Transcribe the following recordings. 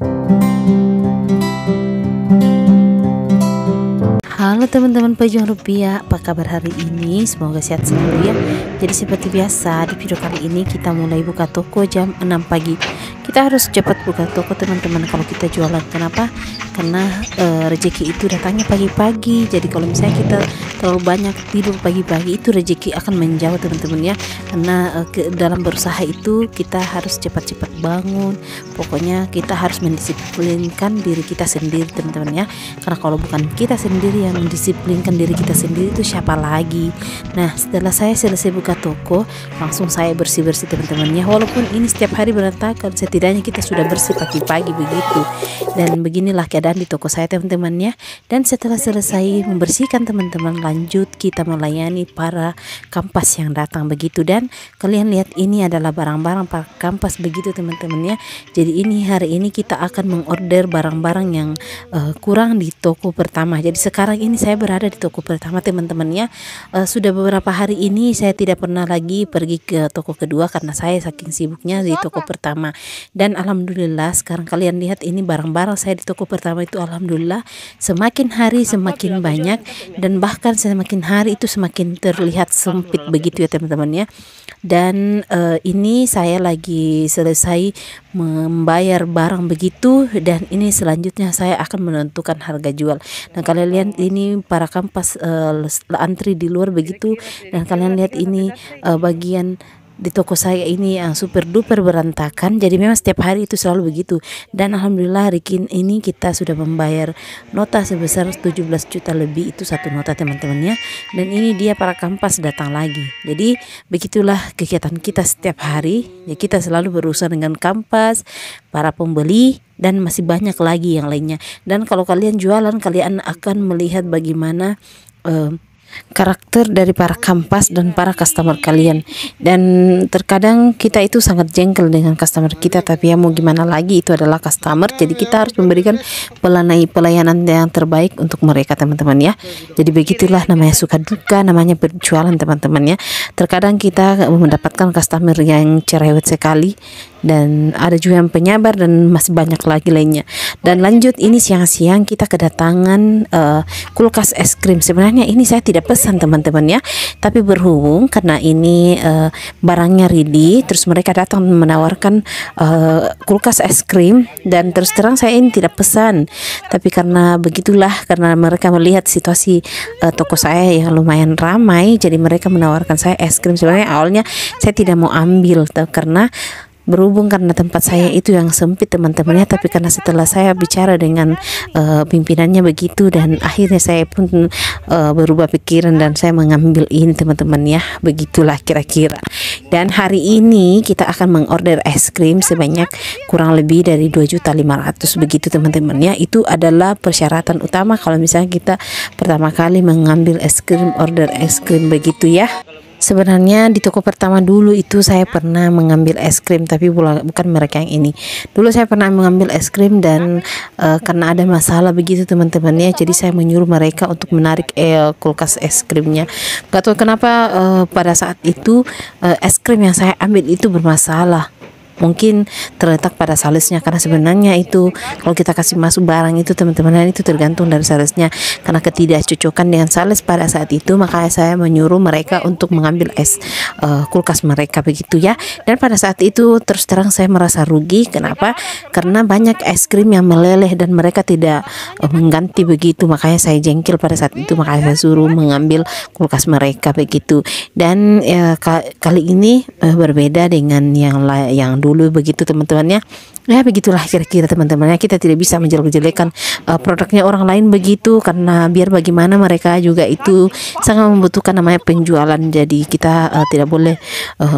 Halo teman-teman pejuang rupiah, apa kabar hari ini? Semoga sehat selalu ya. Jadi seperti biasa di video kali ini kita mulai buka toko jam 6 pagi. Kita harus cepat buka toko teman-teman kalau kita jualan. Kenapa? Karena rezeki itu datangnya pagi-pagi. Jadi kalau misalnya kita terlalu banyak tidur pagi-pagi, itu rezeki akan menjauh teman-teman ya. Karena dalam berusaha itu kita harus cepat-cepat bangun. Pokoknya kita harus mendisiplinkan diri kita sendiri teman-teman ya. Karena kalau bukan kita sendiri yang mendisiplinkan diri kita sendiri, itu siapa lagi? Nah, setelah saya selesai buka toko, langsung saya bersih-bersih teman-teman ya. Walaupun ini setiap hari berantakan, setidaknya kita sudah bersih pagi-pagi begitu. Dan beginilah keadaan di toko saya teman-teman ya. Dan setelah selesai membersihkan teman-teman, lanjut kita melayani para kampas yang datang begitu. Dan kalian lihat ini adalah barang-barang para kampas begitu teman-teman ya. Jadi ini hari ini kita akan mengorder barang-barang yang kurang di toko pertama. Jadi sekarang ini saya berada di toko pertama teman-teman ya. Sudah beberapa hari ini saya tidak pernah lagi pergi ke toko kedua karena saya saking sibuknya di toko pertama. Dan alhamdulillah sekarang kalian lihat ini barang-barang saya di toko pertama itu alhamdulillah semakin hari semakin banyak, dan bahkan semakin hari itu semakin terlihat sempit begitu ya teman-teman ya. Dan ini saya lagi selesai membayar barang begitu, dan ini selanjutnya saya akan menentukan harga jual. Dan kalian lihat ini para kampas antri di luar begitu, dan kalian lihat ini bagian di toko saya ini yang super duper berantakan. Jadi memang setiap hari itu selalu begitu. Dan alhamdulillah hari ini kita sudah membayar nota sebesar 17 juta lebih, itu satu nota teman-teman ya. Dan ini dia para kampas datang lagi. Jadi begitulah kegiatan kita setiap hari ya, kita selalu berurusan dengan kampas, para pembeli, dan masih banyak lagi yang lainnya. Dan kalau kalian jualan, kalian akan melihat bagaimana karakter dari para kampas dan para customer kalian. Dan terkadang kita itu sangat jengkel dengan customer kita, tapi ya mau gimana lagi, itu adalah customer. Jadi kita harus memberikan pelayanan yang terbaik untuk mereka teman-teman ya. Jadi begitulah namanya suka duka, namanya berjualan teman-teman ya. Terkadang kita mendapatkan customer yang cerewet sekali, dan ada juga yang penyabar, dan masih banyak lagi lainnya. Dan lanjut ini siang-siang kita kedatangan kulkas es krim. Sebenarnya ini saya tidak pesan teman-teman ya, tapi berhubung karena ini barangnya ready, terus mereka datang menawarkan kulkas es krim, dan terus terang saya ini tidak pesan, tapi karena begitulah, karena mereka melihat situasi toko saya yang lumayan ramai, jadi mereka menawarkan saya es krim. Sebenarnya awalnya saya tidak mau ambil karena berhubung karena tempat saya itu yang sempit teman-teman ya, tapi karena setelah saya bicara dengan pimpinannya begitu, dan akhirnya saya pun berubah pikiran dan saya mengambil ini teman-teman ya. Begitulah kira-kira. Dan hari ini kita akan mengorder es krim sebanyak kurang lebih dari 2.500.000 begitu teman-teman ya. Itu adalah persyaratan utama kalau misalnya kita pertama kali mengambil es krim, order es krim begitu ya. Sebenarnya di toko pertama dulu itu saya pernah mengambil es krim, tapi bukan merek yang ini. Dulu saya pernah mengambil es krim, dan karena ada masalah begitu teman-teman ya, jadi saya menyuruh mereka untuk menarik kulkas es krimnya. Gak tahu kenapa pada saat itu es krim yang saya ambil itu bermasalah. Mungkin terletak pada salesnya, karena sebenarnya itu kalau kita kasih masuk barang itu teman-teman, itu tergantung dari salesnya. Karena ketidakcocokan dengan sales pada saat itu, makanya saya menyuruh mereka untuk mengambil kulkas mereka begitu ya. Dan pada saat itu terus terang saya merasa rugi. Kenapa? Karena banyak es krim yang meleleh dan mereka tidak mengganti begitu. Makanya saya jengkel pada saat itu, makanya saya suruh mengambil kulkas mereka begitu. Dan kali ini berbeda dengan yang dulu begitu teman-teman ya. Ya begitulah kira-kira teman-teman ya. Kita tidak bisa menjelek-jelekan produknya orang lain begitu, karena biar bagaimana mereka juga itu sangat membutuhkan namanya penjualan. Jadi kita tidak boleh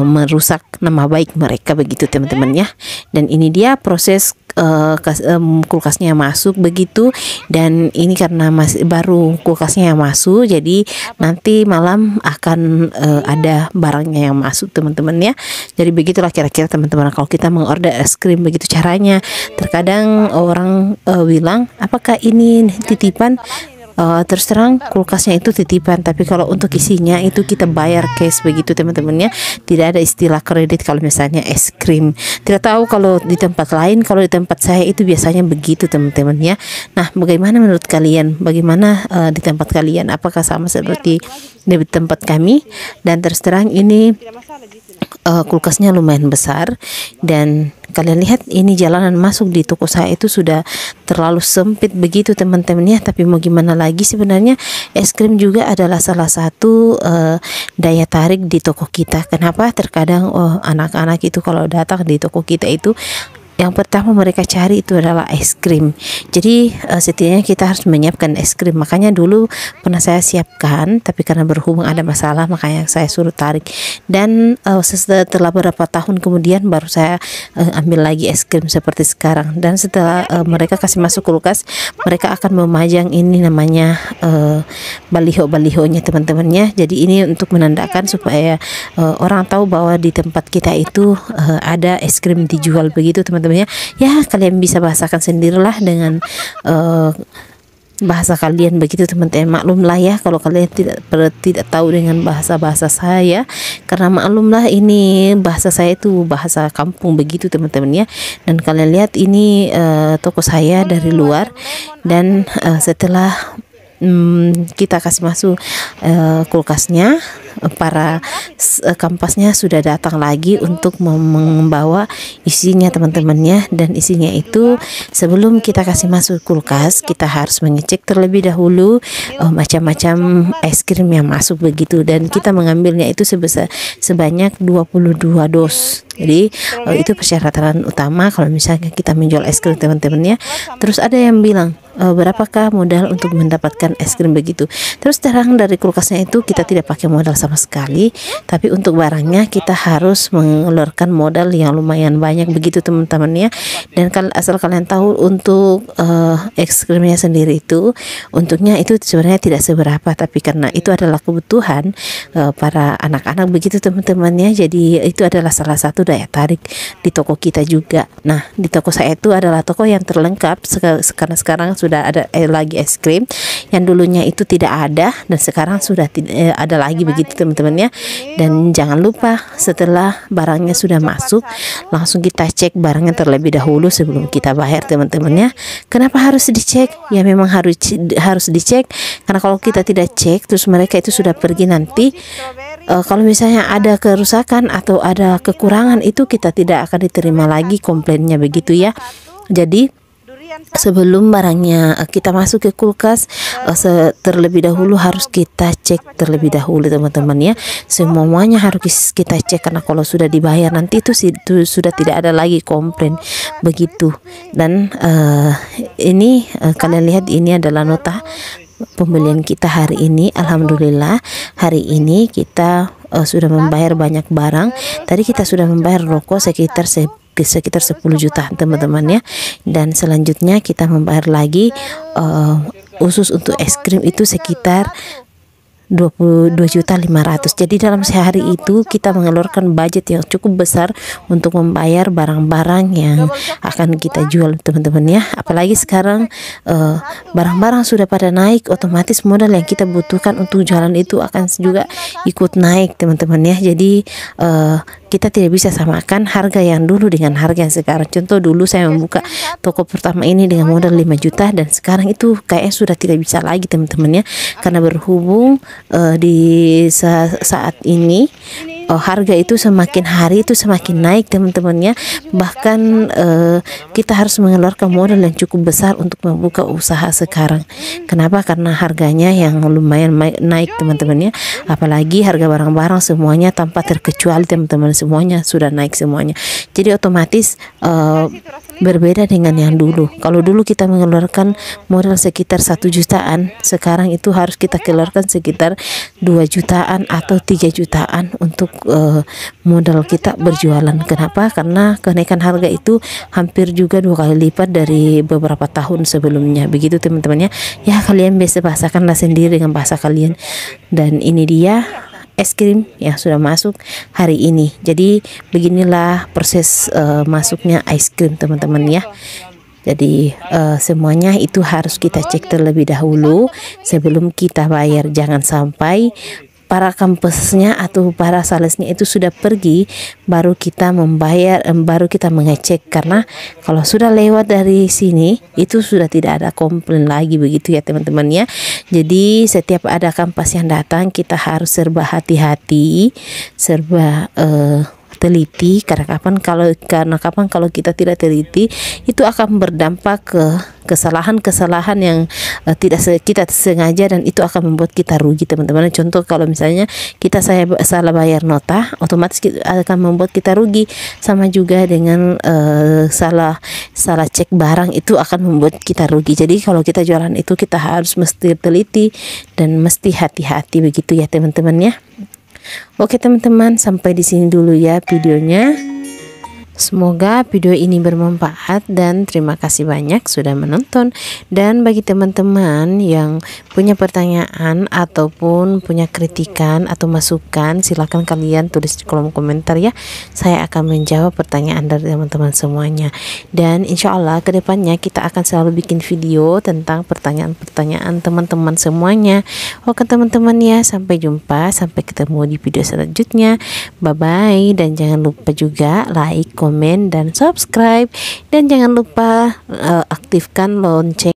merusak nama baik mereka begitu teman-teman ya. Dan ini dia proses kulkasnya masuk begitu. Dan ini karena masih baru kulkasnya yang masuk, jadi nanti malam akan ada barangnya yang masuk teman-teman ya. Jadi begitulah kira-kira teman-teman kalau kita mengorder es krim begitu caranya. Terkadang orang bilang apakah ini titipan, terus terang kulkasnya itu titipan, tapi kalau untuk isinya itu kita bayar cash begitu teman-teman ya. Tidak ada istilah kredit kalau misalnya es krim. Tidak tahu kalau di tempat lain, kalau di tempat saya itu biasanya begitu teman-teman ya. Nah, bagaimana menurut kalian? Bagaimana di tempat kalian? Apakah sama seperti di tempat kami? Dan terus terang ini kulkasnya lumayan besar, dan kalian lihat ini jalanan masuk di toko saya itu sudah terlalu sempit begitu teman-teman ya. Tapi mau gimana lagi, sebenarnya es krim juga adalah salah satu daya tarik di toko kita. Kenapa? Terkadang anak-anak itu kalau datang di toko kita itu yang pertama mereka cari itu adalah es krim. Jadi setidaknya kita harus menyiapkan es krim. Makanya dulu pernah saya siapkan, tapi karena berhubung ada masalah makanya saya suruh tarik. Dan setelah beberapa tahun kemudian baru saya ambil lagi es krim seperti sekarang. Dan setelah mereka kasih masuk kulkas, mereka akan memajang ini namanya baliho-balihonya teman-temannya. Jadi ini untuk menandakan supaya orang tahu bahwa di tempat kita itu ada es krim dijual begitu teman-teman ya. Kalian bisa bahasakan sendirilah dengan bahasa kalian begitu teman-teman. Maklumlah ya kalau kalian tidak tahu dengan bahasa saya, karena maklumlah ini bahasa saya itu bahasa kampung begitu teman-teman ya. Dan kalian lihat ini toko saya dari luar, dan setelah kita kasih masuk kulkasnya, para kampasnya sudah datang lagi untuk membawa isinya teman-temannya. Dan isinya itu sebelum kita kasih masuk kulkas, kita harus mengecek terlebih dahulu macam-macam es krim yang masuk begitu. Dan kita mengambilnya itu sebanyak 22 dos. Jadi itu persyaratan utama kalau misalnya kita menjual es krim teman-temannya. Terus ada yang bilang, berapakah modal untuk mendapatkan es krim begitu? Terus terang dari kulkasnya itu kita tidak pakai modal sama sekali, tapi untuk barangnya kita harus mengeluarkan modal yang lumayan banyak begitu teman-teman ya. Dan asal kalian tahu untuk es krimnya sendiri itu untuknya itu sebenarnya tidak seberapa, tapi karena itu adalah kebutuhan para anak-anak begitu teman-teman ya. Jadi itu adalah salah satu daya tarik di toko kita juga. Nah, di toko saya itu adalah toko yang terlengkap karena sekarang sudah ada lagi es krim yang dulunya itu tidak ada, dan sekarang sudah ada lagi begitu teman-teman ya. Dan jangan lupa setelah barangnya sudah masuk, langsung kita cek barangnya terlebih dahulu sebelum kita bayar teman-teman ya. Kenapa harus dicek? Ya memang harus dicek, karena kalau kita tidak cek terus mereka itu sudah pergi nanti, kalau misalnya ada kerusakan atau ada kekurangan itu kita tidak akan diterima lagi komplainnya begitu ya. Jadi sebelum barangnya kita masuk ke kulkas, terlebih dahulu harus kita cek terlebih dahulu teman-teman ya. Semuanya harus kita cek, karena kalau sudah dibayar nanti itu sudah tidak ada lagi komplain begitu. Dan ini kalian lihat, ini adalah nota pembelian kita hari ini. Alhamdulillah hari ini kita sudah membayar banyak barang. Tadi kita sudah membayar rokok sekitar 10 juta teman-teman ya. Dan selanjutnya kita membayar lagi khusus untuk es krim itu sekitar 22.500.000. Jadi dalam sehari itu kita mengeluarkan budget yang cukup besar untuk membayar barang-barang yang akan kita jual teman-teman ya. Apalagi sekarang barang-barang sudah pada naik, otomatis modal yang kita butuhkan untuk jualan itu akan juga ikut naik teman-teman ya. Jadi kita tidak bisa samakan harga yang dulu dengan harga yang sekarang. Contoh, dulu saya membuka toko pertama ini dengan modal 5 juta, dan sekarang itu kayaknya sudah tidak bisa lagi teman-teman ya, karena berhubung di saat ini harga itu semakin hari itu semakin naik teman-teman ya. Bahkan kita harus mengeluarkan modal yang cukup besar untuk membuka usaha sekarang. Kenapa? Karena harganya yang lumayan naik teman-teman ya. Apalagi harga barang-barang semuanya tanpa terkecuali teman-teman, semuanya sudah naik semuanya. Jadi otomatis berbeda dengan yang dulu. Kalau dulu kita mengeluarkan modal sekitar 1 jutaan, sekarang itu harus kita keluarkan sekitar 2 jutaan atau 3 jutaan untuk modal kita berjualan. Kenapa? Karena kenaikan harga itu hampir juga 2 kali lipat dari beberapa tahun sebelumnya. Begitu teman-teman ya. Ya kalian bisa bahasakanlah sendiri dengan bahasa kalian. Dan ini dia es krim yang sudah masuk hari ini. Jadi beginilah proses masuknya es krim teman-teman ya. Jadi semuanya itu harus kita cek terlebih dahulu sebelum kita bayar. Jangan sampai para kampusnya atau para salesnya itu sudah pergi baru kita membayar, baru kita mengecek. Karena kalau sudah lewat dari sini itu sudah tidak ada komplain lagi, begitu ya teman-teman ya. Jadi setiap ada kampas yang datang kita harus serba hati-hati, serba teliti, karena kapan kalau kita tidak teliti itu akan berdampak ke kesalahan-kesalahan yang kita sengaja, dan itu akan membuat kita rugi teman-teman. Contoh kalau misalnya saya salah bayar nota, otomatis akan membuat kita rugi. Sama juga dengan salah cek barang, itu akan membuat kita rugi. Jadi kalau kita jualan itu kita harus mesti teliti dan mesti hati-hati, begitu ya teman-teman ya. Oke teman-teman, sampai di sini dulu ya videonya. Semoga video ini bermanfaat dan terima kasih banyak sudah menonton. Dan bagi teman-teman yang punya pertanyaan ataupun punya kritikan atau masukan, silahkan kalian tulis di kolom komentar ya. Saya akan menjawab pertanyaan dari teman-teman semuanya. Dan insya Allah kedepannya kita akan selalu bikin video tentang pertanyaan-pertanyaan teman-teman semuanya. Oke teman-teman ya, sampai jumpa, sampai ketemu di video selanjutnya. Bye bye, dan jangan lupa juga like, komen, dan subscribe, dan jangan lupa aktifkan lonceng